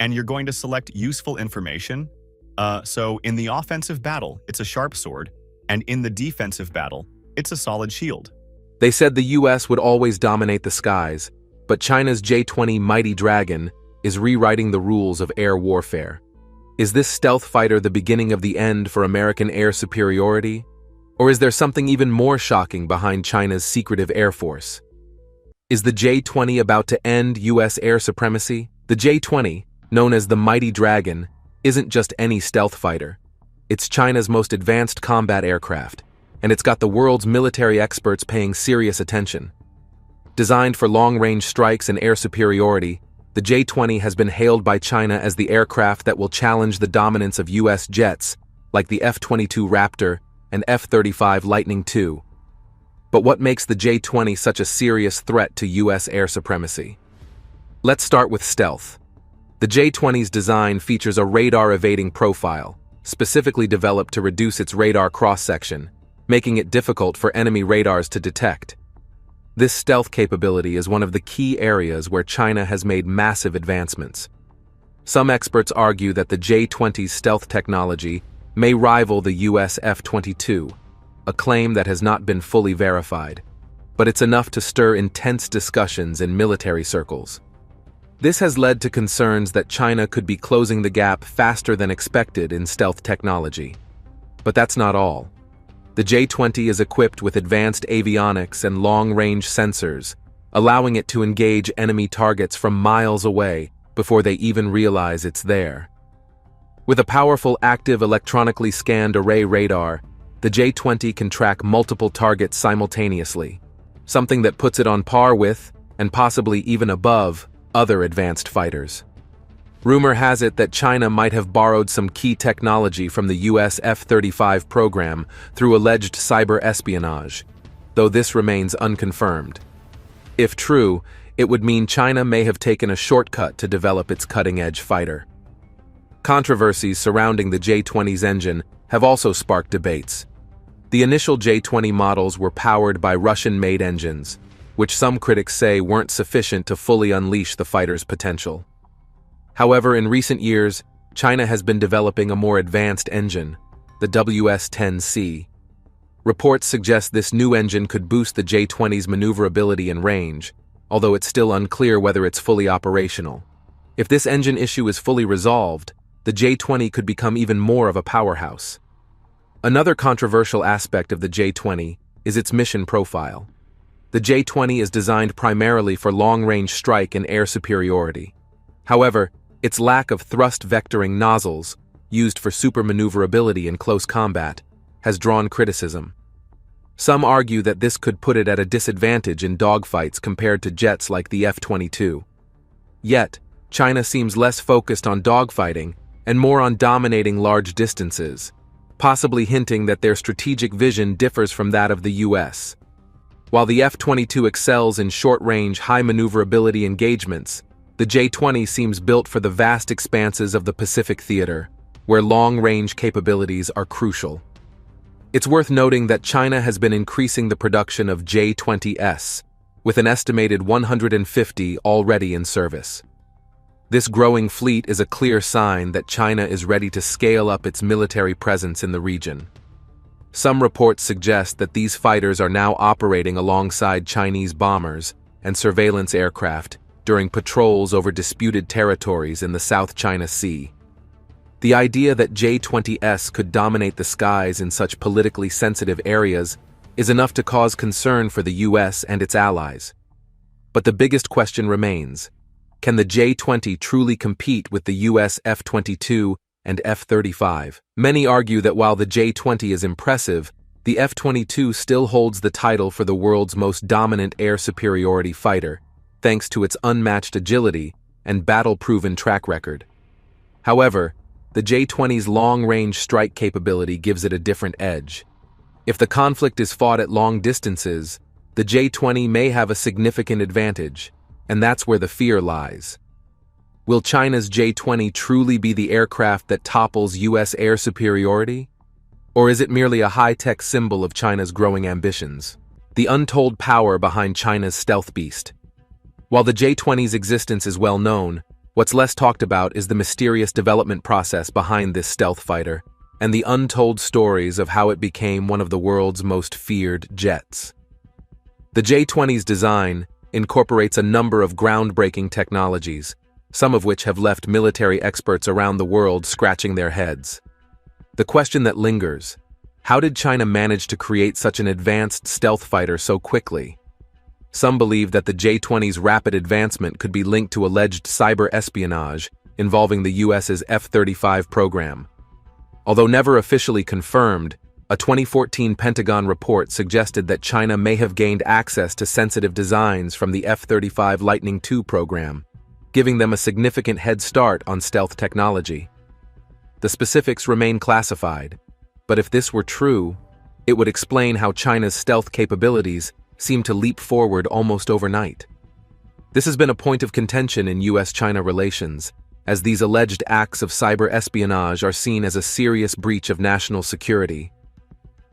and you're going to select useful information. So in the offensive battle, it's a sharp sword, and in the defensive battle, it's a solid shield. They said the US would always dominate the skies, but China's J-20 Mighty Dragon is rewriting the rules of air warfare. Is this stealth fighter the beginning of the end for American air superiority? Or is there something even more shocking behind China's secretive air force? Is the J-20 about to end US air supremacy? The J-20, known as the Mighty Dragon, isn't just any stealth fighter. It's China's most advanced combat aircraft, and it's got the world's military experts paying serious attention. Designed for long-range strikes and air superiority, the J-20 has been hailed by China as the aircraft that will challenge the dominance of US jets, like the F-22 Raptor and F-35 Lightning II. But what makes the J-20 such a serious threat to US air supremacy? Let's start with stealth. The J-20's design features a radar-evading profile, specifically developed to reduce its radar cross-section, making it difficult for enemy radars to detect. This stealth capability is one of the key areas where China has made massive advancements. Some experts argue that the J-20's stealth technology may rival the US F-22, a claim that has not been fully verified, but it's enough to stir intense discussions in military circles. This has led to concerns that China could be closing the gap faster than expected in stealth technology. But that's not all. The J-20 is equipped with advanced avionics and long-range sensors, allowing it to engage enemy targets from miles away before they even realize it's there. With a powerful active electronically scanned array radar, the J-20 can track multiple targets simultaneously, something that puts it on par with, and possibly even above, other advanced fighters. Rumor has it that China might have borrowed some key technology from the US F-35 program through alleged cyber espionage, though this remains unconfirmed. If true, it would mean China may have taken a shortcut to develop its cutting-edge fighter. Controversies surrounding the J-20's engine have also sparked debates. The initial J-20 models were powered by Russian-made engines, which some critics say weren't sufficient to fully unleash the fighter's potential. However, in recent years, China has been developing a more advanced engine, the WS-10C. Reports suggest this new engine could boost the J-20's maneuverability and range, although it's still unclear whether it's fully operational. If this engine issue is fully resolved, the J-20 could become even more of a powerhouse. Another controversial aspect of the J-20 is its mission profile. The J-20 is designed primarily for long-range strike and air superiority. However, its lack of thrust vectoring nozzles, used for super maneuverability in close combat, has drawn criticism. Some argue that this could put it at a disadvantage in dogfights compared to jets like the F-22. Yet, China seems less focused on dogfighting and more on dominating large distances, possibly hinting that their strategic vision differs from that of the US. While the F-22 excels in short-range, high maneuverability engagements, the J-20 seems built for the vast expanses of the Pacific Theater, where long-range capabilities are crucial. It's worth noting that China has been increasing the production of J-20S, with an estimated 150 already in service. This growing fleet is a clear sign that China is ready to scale up its military presence in the region. Some reports suggest that these fighters are now operating alongside Chinese bombers and surveillance aircraft during patrols over disputed territories in the South China Sea. The idea that J-20S could dominate the skies in such politically sensitive areas is enough to cause concern for the US and its allies. But the biggest question remains: can the J-20 truly compete with the US F-22 and F-35? Many argue that while the J-20 is impressive, the F-22 still holds the title for the world's most dominant air superiority fighter, thanks to its unmatched agility and battle-proven track record. However, the J-20's long-range strike capability gives it a different edge. If the conflict is fought at long distances, the J-20 may have a significant advantage, and that's where the fear lies. Will China's J-20 truly be the aircraft that topples US air superiority? Or is it merely a high-tech symbol of China's growing ambitions? The untold power behind China's stealth beast. While the J-20's existence is well known, What's less talked about is the mysterious development process behind this stealth fighter, and the untold stories of how it became one of the world's most feared jets. The J-20's design incorporates a number of groundbreaking technologies, some of which have left military experts around the world scratching their heads. The question that lingers: how did China manage to create such an advanced stealth fighter so quickly? Some believe that the J-20's rapid advancement could be linked to alleged cyber espionage involving the US's F-35 program. Although never officially confirmed, a 2014 Pentagon report suggested that China may have gained access to sensitive designs from the F-35 Lightning II program, giving them a significant head start on stealth technology. The specifics remain classified, but if this were true, it would explain how China's stealth capabilities seem to leap forward almost overnight. This has been a point of contention in US-China relations, as these alleged acts of cyber espionage are seen as a serious breach of national security.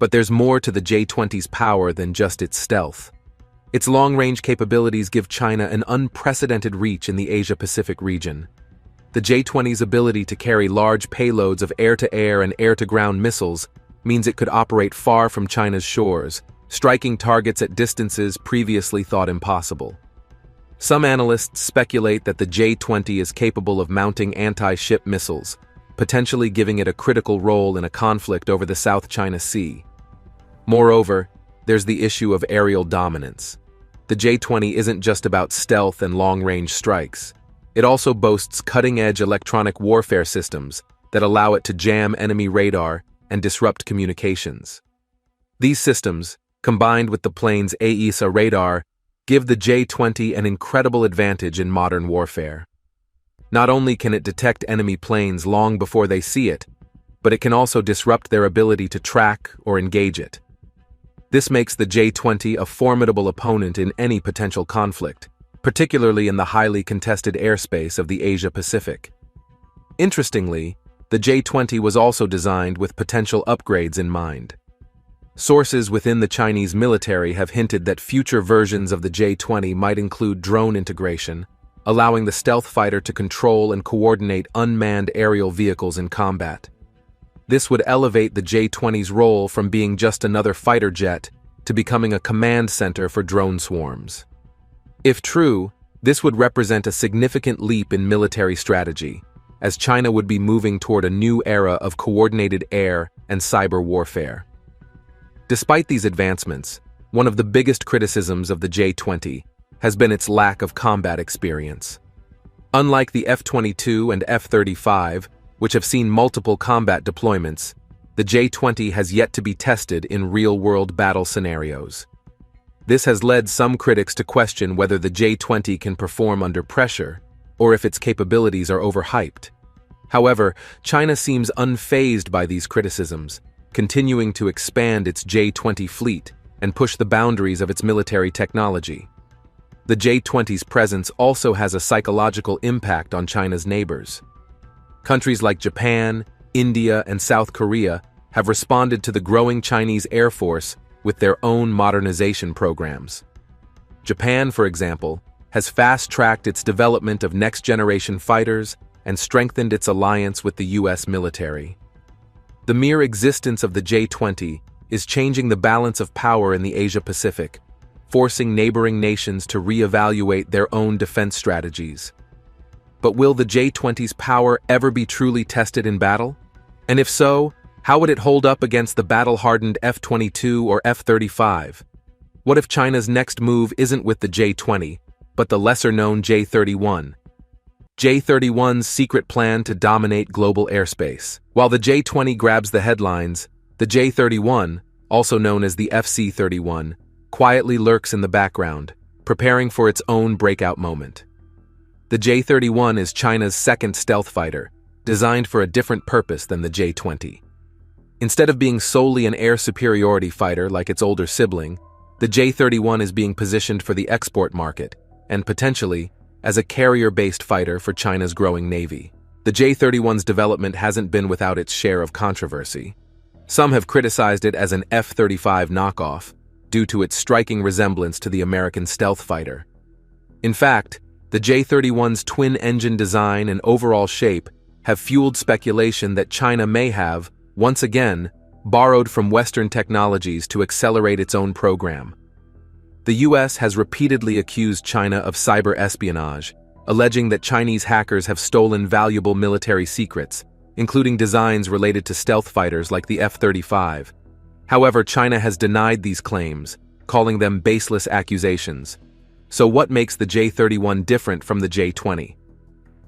But there's more to the J-20's power than just its stealth. Its long-range capabilities give China an unprecedented reach in the Asia-Pacific region. The J-20's ability to carry large payloads of air-to-air and air-to-ground missiles means it could operate far from China's shores, striking targets at distances previously thought impossible. Some analysts speculate that the J-20 is capable of mounting anti-ship missiles, potentially giving it a critical role in a conflict over the South China Sea. Moreover, there's the issue of aerial dominance. The J-20 isn't just about stealth and long-range strikes. It also boasts cutting-edge electronic warfare systems that allow it to jam enemy radar and disrupt communications. These systems, combined with the plane's AESA radar, give the J-20 an incredible advantage in modern warfare. Not only can it detect enemy planes long before they see it, but it can also disrupt their ability to track or engage it. This makes the J-20 a formidable opponent in any potential conflict, particularly in the highly contested airspace of the Asia-Pacific. Interestingly, the J-20 was also designed with potential upgrades in mind. Sources within the Chinese military have hinted that future versions of the J-20 might include drone integration, allowing the stealth fighter to control and coordinate unmanned aerial vehicles in combat. This would elevate the J-20's role from being just another fighter jet to becoming a command center for drone swarms. If true, this would represent a significant leap in military strategy, as China would be moving toward a new era of coordinated air and cyber warfare. Despite these advancements, one of the biggest criticisms of the J-20 has been its lack of combat experience. Unlike the F-22 and F-35, which have seen multiple combat deployments, the J-20 has yet to be tested in real-world battle scenarios. This has led some critics to question whether the J-20 can perform under pressure, or if its capabilities are overhyped. However, China seems unfazed by these criticisms, continuing to expand its J-20 fleet and push the boundaries of its military technology. The J-20's presence also has a psychological impact on China's neighbors. Countries like Japan, India, and South Korea have responded to the growing Chinese Air Force with their own modernization programs. Japan, for example, has fast-tracked its development of next-generation fighters and strengthened its alliance with the US military. The mere existence of the J-20 is changing the balance of power in the Asia-Pacific, forcing neighboring nations to reevaluate their own defense strategies. But will the J-20's power ever be truly tested in battle? And if so, how would it hold up against the battle-hardened F-22 or F-35? What if China's next move isn't with the J-20, but the lesser-known J-31? J-31's secret plan to dominate global airspace. While the J-20 grabs the headlines, the J-31, also known as the FC-31, quietly lurks in the background, preparing for its own breakout moment. The J-31 is China's second stealth fighter, designed for a different purpose than the J-20. Instead of being solely an air superiority fighter like its older sibling, the J-31 is being positioned for the export market, and potentially as a carrier-based fighter for China's growing navy. The J-31's development hasn't been without its share of controversy. Some have criticized it as an F-35 knockoff, due to its striking resemblance to the American stealth fighter. In fact, The J-31's twin-engine design and overall shape have fueled speculation that China may have, once again, borrowed from Western technologies to accelerate its own program. The US has repeatedly accused China of cyber espionage, alleging that Chinese hackers have stolen valuable military secrets, including designs related to stealth fighters like the F-35. However, China has denied these claims, calling them baseless accusations. So what makes the J-31 different from the J-20?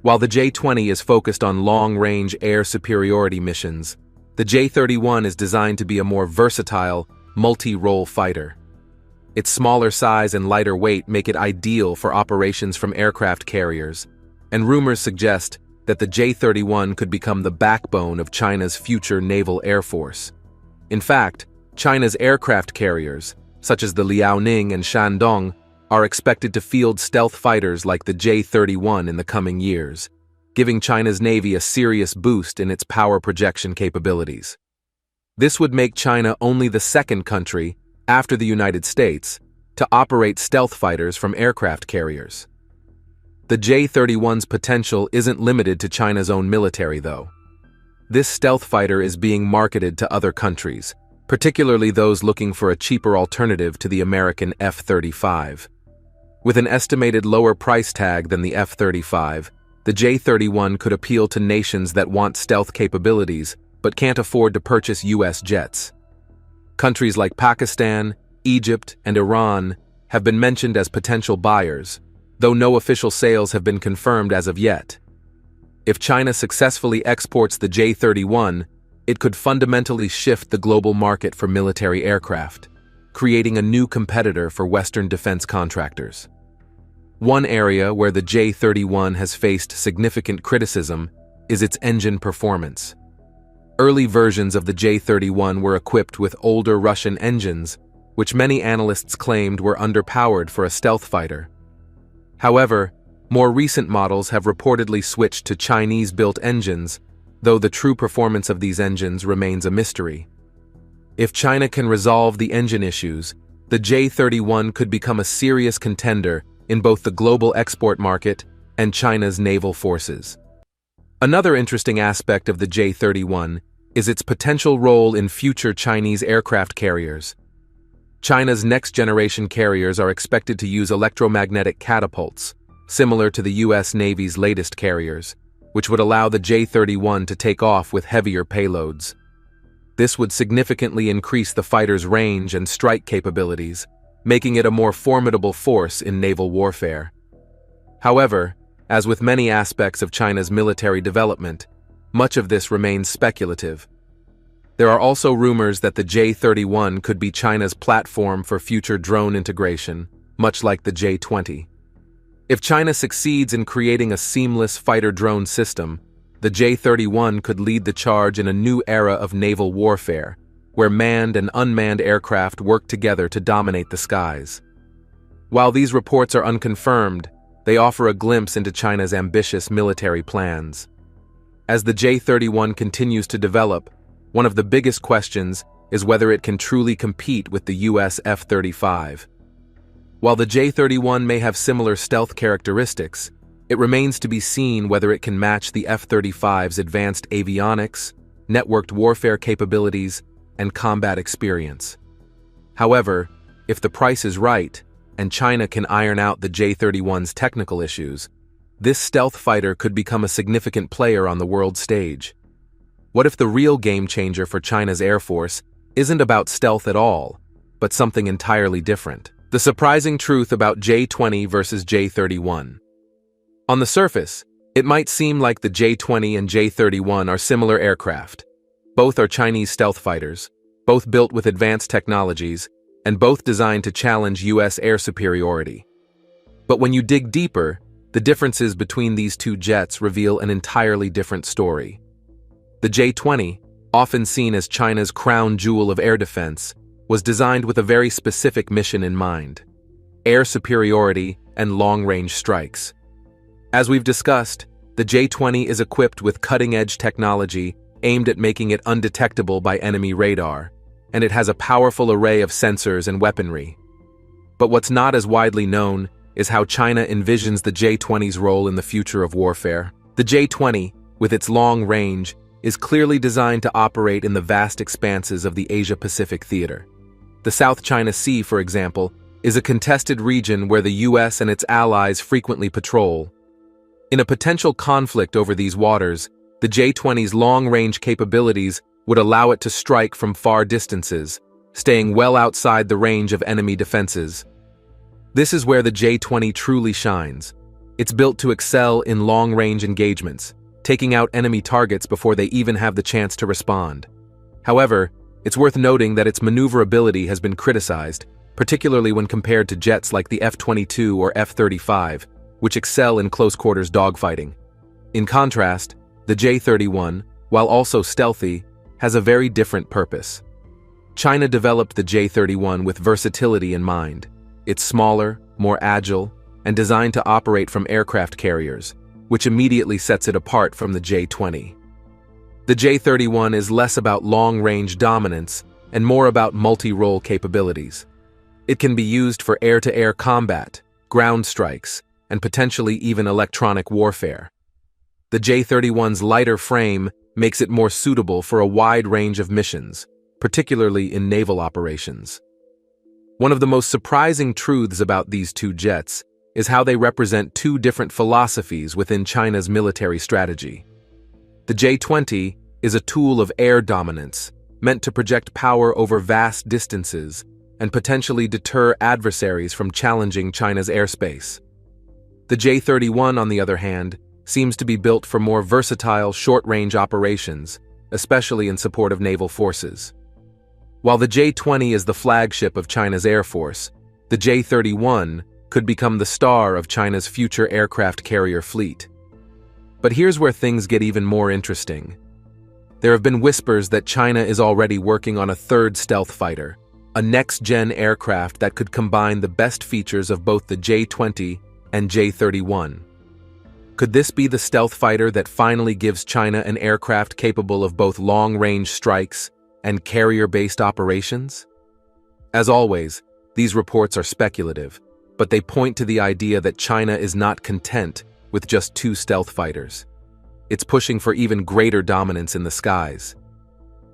While the J-20 is focused on long-range air superiority missions, the J-31 is designed to be a more versatile, multi-role fighter. Its smaller size and lighter weight make it ideal for operations from aircraft carriers, and rumors suggest that the J-31 could become the backbone of China's future naval air force. In fact, China's aircraft carriers, such as the Liaoning and Shandong, are expected to field stealth fighters like the J-31 in the coming years, giving China's Navy a serious boost in its power projection capabilities. This would make China only the second country, after the United States, to operate stealth fighters from aircraft carriers. The J-31's potential isn't limited to China's own military, though. This stealth fighter is being marketed to other countries, particularly those looking for a cheaper alternative to the American F-35. With an estimated lower price tag than the F-35, the J-31 could appeal to nations that want stealth capabilities but can't afford to purchase US jets. Countries like Pakistan, Egypt, and Iran have been mentioned as potential buyers, though no official sales have been confirmed as of yet. If China successfully exports the J-31, it could fundamentally shift the global market for military aircraft, creating a new competitor for Western defense contractors. One area where the J-31 has faced significant criticism is its engine performance. Early versions of the J-31 were equipped with older Russian engines, which many analysts claimed were underpowered for a stealth fighter. However, more recent models have reportedly switched to Chinese-built engines, though the true performance of these engines remains a mystery. If China can resolve the engine issues, the J-31 could become a serious contender in both the global export market and China's naval forces. Another interesting aspect of the J-31 is its potential role in future Chinese aircraft carriers. China's next-generation carriers are expected to use electromagnetic catapults, similar to the US Navy's latest carriers, which would allow the J-31 to take off with heavier payloads. This would significantly increase the fighter's range and strike capabilities, making it a more formidable force in naval warfare. However, as with many aspects of China's military development, much of this remains speculative. There are also rumors that the J-31 could be China's platform for future drone integration, much like the J-20. If China succeeds in creating a seamless fighter drone system, the J-31 could lead the charge in a new era of naval warfare, where manned and unmanned aircraft work together to dominate the skies. While these reports are unconfirmed, they offer a glimpse into China's ambitious military plans. As the J-31 continues to develop, one of the biggest questions is whether it can truly compete with the US F-35. While the J-31 may have similar stealth characteristics, it remains to be seen whether it can match the F-35's advanced avionics, networked warfare capabilities, and combat experience. However, if the price is right, and China can iron out the J-31's technical issues, this stealth fighter could become a significant player on the world stage. What if the real game changer for China's Air Force isn't about stealth at all, but something entirely different? The surprising truth about J-20 versus J-31. On the surface, it might seem like the J-20 and J-31 are similar aircraft. Both are Chinese stealth fighters, both built with advanced technologies, and both designed to challenge US air superiority. But when you dig deeper, the differences between these two jets reveal an entirely different story. The J-20, often seen as China's crown jewel of air defense, was designed with a very specific mission in mind: air superiority and long-range strikes. As we've discussed, the J-20 is equipped with cutting-edge technology aimed at making it undetectable by enemy radar, and it has a powerful array of sensors and weaponry. But what's not as widely known is how China envisions the J-20's role in the future of warfare. The J-20, with its long range, is clearly designed to operate in the vast expanses of the Asia-Pacific theater. The South China Sea, for example, is a contested region where the US and its allies frequently patrol. In a potential conflict over these waters, the J-20's long-range capabilities would allow it to strike from far distances, staying well outside the range of enemy defenses. This is where the J-20 truly shines. It's built to excel in long-range engagements, taking out enemy targets before they even have the chance to respond. However, it's worth noting that its maneuverability has been criticized, particularly when compared to jets like the F-22 or F-35, which excel in close-quarters dogfighting. In contrast, the J-31, while also stealthy, has a very different purpose. China developed the J-31 with versatility in mind. It's smaller, more agile, and designed to operate from aircraft carriers, which immediately sets it apart from the J-20. The J-31 is less about long-range dominance and more about multi-role capabilities. It can be used for air-to-air combat, ground strikes, and potentially even electronic warfare. The J-31's lighter frame makes it more suitable for a wide range of missions, particularly in naval operations. One of the most surprising truths about these two jets is how they represent two different philosophies within China's military strategy. The J-20 is a tool of air dominance, meant to project power over vast distances and potentially deter adversaries from challenging China's airspace. The J-31, on the other hand, seems to be built for more versatile short-range operations, especially in support of naval forces. While the J-20 is the flagship of China's Air Force, the J-31 could become the star of China's future aircraft carrier fleet. But here's where things get even more interesting. There have been whispers that China is already working on a third stealth fighter, a next-gen aircraft that could combine the best features of both the J-20 and J-31. Could this be the stealth fighter that finally gives China an aircraft capable of both long-range strikes and carrier-based operations? As always, these reports are speculative, but they point to the idea that China is not content with just two stealth fighters. It's pushing for even greater dominance in the skies.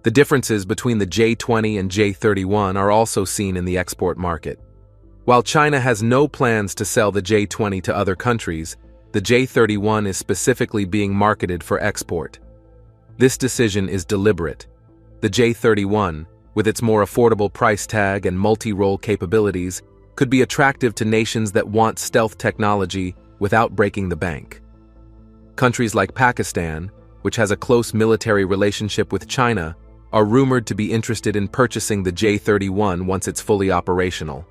The differences between the J-20 and J-31 are also seen in the export market. While China has no plans to sell the J-20 to other countries, the J-31 is specifically being marketed for export. This decision is deliberate. The J-31, with its more affordable price tag and multi-role capabilities, could be attractive to nations that want stealth technology without breaking the bank. Countries like Pakistan, which has a close military relationship with China, are rumored to be interested in purchasing the J-31 once it's fully operational.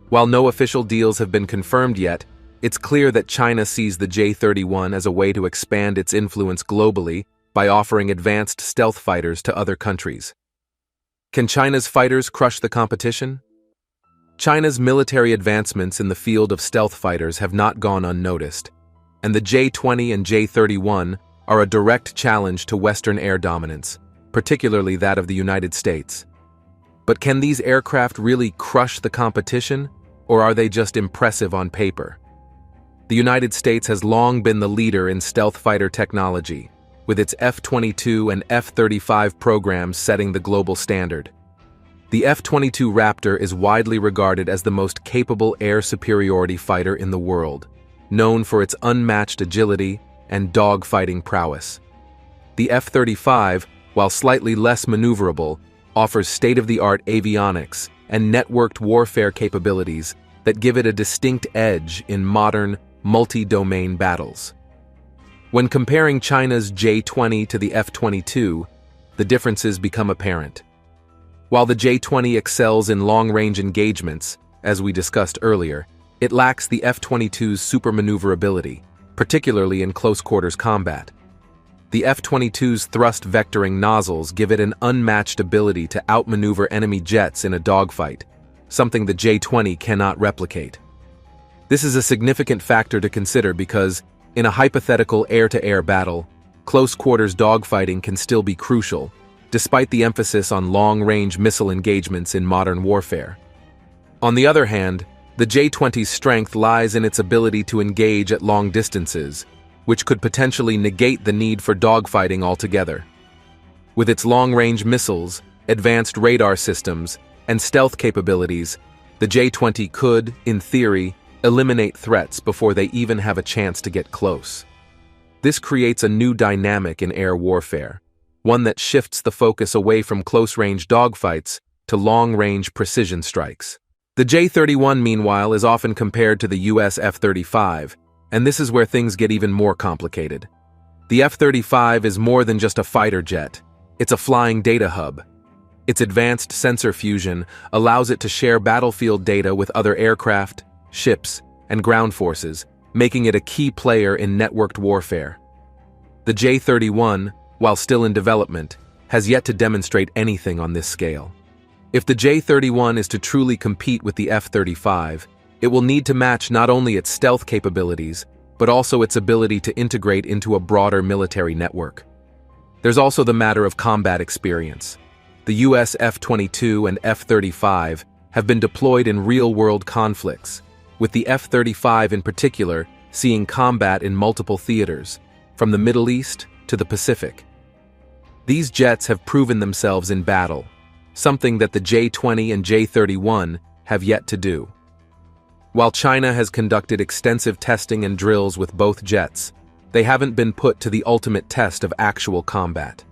While no official deals have been confirmed yet, it's clear that China sees the J-31 as a way to expand its influence globally by offering advanced stealth fighters to other countries. Can China's fighters crush the competition? China's military advancements in the field of stealth fighters have not gone unnoticed, and the J-20 and J-31 are a direct challenge to Western air dominance, particularly that of the United States. But can these aircraft really crush the competition, or are they just impressive on paper? The United States has long been the leader in stealth fighter technology, with its F-22 and F-35 programs setting the global standard. The F-22 Raptor is widely regarded as the most capable air superiority fighter in the world, known for its unmatched agility and dogfighting prowess. The F-35, while slightly less maneuverable, offers state-of-the-art avionics and networked warfare capabilities that give it a distinct edge in modern, multi-domain battles. When comparing China's J-20 to the F-22, the differences become apparent. While the J-20 excels in long-range engagements, as we discussed earlier, it lacks the F-22's supermaneuverability, particularly in close-quarters combat. The F-22's thrust vectoring nozzles give it an unmatched ability to outmaneuver enemy jets in a dogfight, something the J-20 cannot replicate. This is a significant factor to consider because, in a hypothetical air-to-air battle, close-quarters dogfighting can still be crucial, despite the emphasis on long-range missile engagements in modern warfare. On the other hand, The J-20's strength lies in its ability to engage at long distances, which could potentially negate the need for dogfighting altogether. With its long-range missiles, advanced radar systems, and stealth capabilities, the J-20 could, in theory, eliminate threats before they even have a chance to get close. This creates a new dynamic in air warfare, one that shifts the focus away from close-range dogfights to long-range precision strikes. The J-31, meanwhile, is often compared to the US F-35, and this is where things get even more complicated. The F-35 is more than just a fighter jet. It's a flying data hub. Its advanced sensor fusion allows it to share battlefield data with other aircraft, ships, and ground forces, making it a key player in networked warfare. The J-31, while still in development, has yet to demonstrate anything on this scale. If the J-31 is to truly compete with the F-35, it will need to match not only its stealth capabilities, but also its ability to integrate into a broader military network. There's also the matter of combat experience. The US F-22 and F-35 have been deployed in real-world conflicts, with the F-35 in particular seeing combat in multiple theaters, from the Middle East to the Pacific. These jets have proven themselves in battle, something that the J-20 and J-31 have yet to do. While China has conducted extensive testing and drills with both jets, they haven't been put to the ultimate test of actual combat.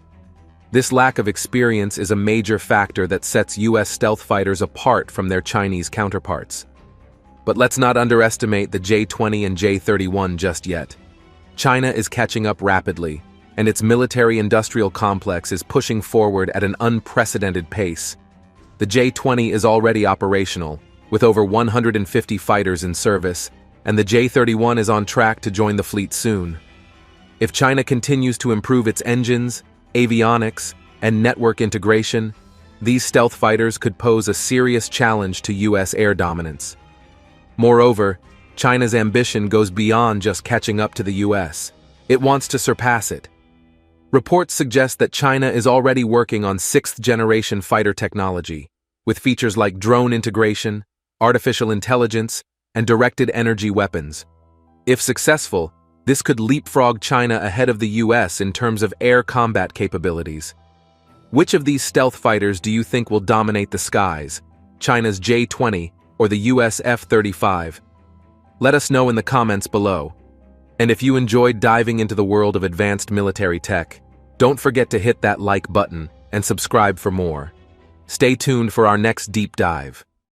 This lack of experience is a major factor that sets US stealth fighters apart from their Chinese counterparts. But let's not underestimate the J-20 and J-31 just yet. China is catching up rapidly, and its military-industrial complex is pushing forward at an unprecedented pace. The J-20 is already operational, with over 150 fighters in service, and the J-31 is on track to join the fleet soon. If China continues to improve its engines, avionics, and network integration, these stealth fighters could pose a serious challenge to US air dominance. Moreover, China's ambition goes beyond just catching up to the US. It wants to surpass it. Reports suggest that China is already working on sixth-generation fighter technology, with features like drone integration, artificial intelligence, and directed energy weapons. If successful, this could leapfrog China ahead of the US in terms of air combat capabilities. Which of these stealth fighters do you think will dominate the skies, China's J-20 or the US F-35? Let us know in the comments below. And if you enjoyed diving into the world of advanced military tech, don't forget to hit that like button and subscribe for more. Stay tuned for our next deep dive.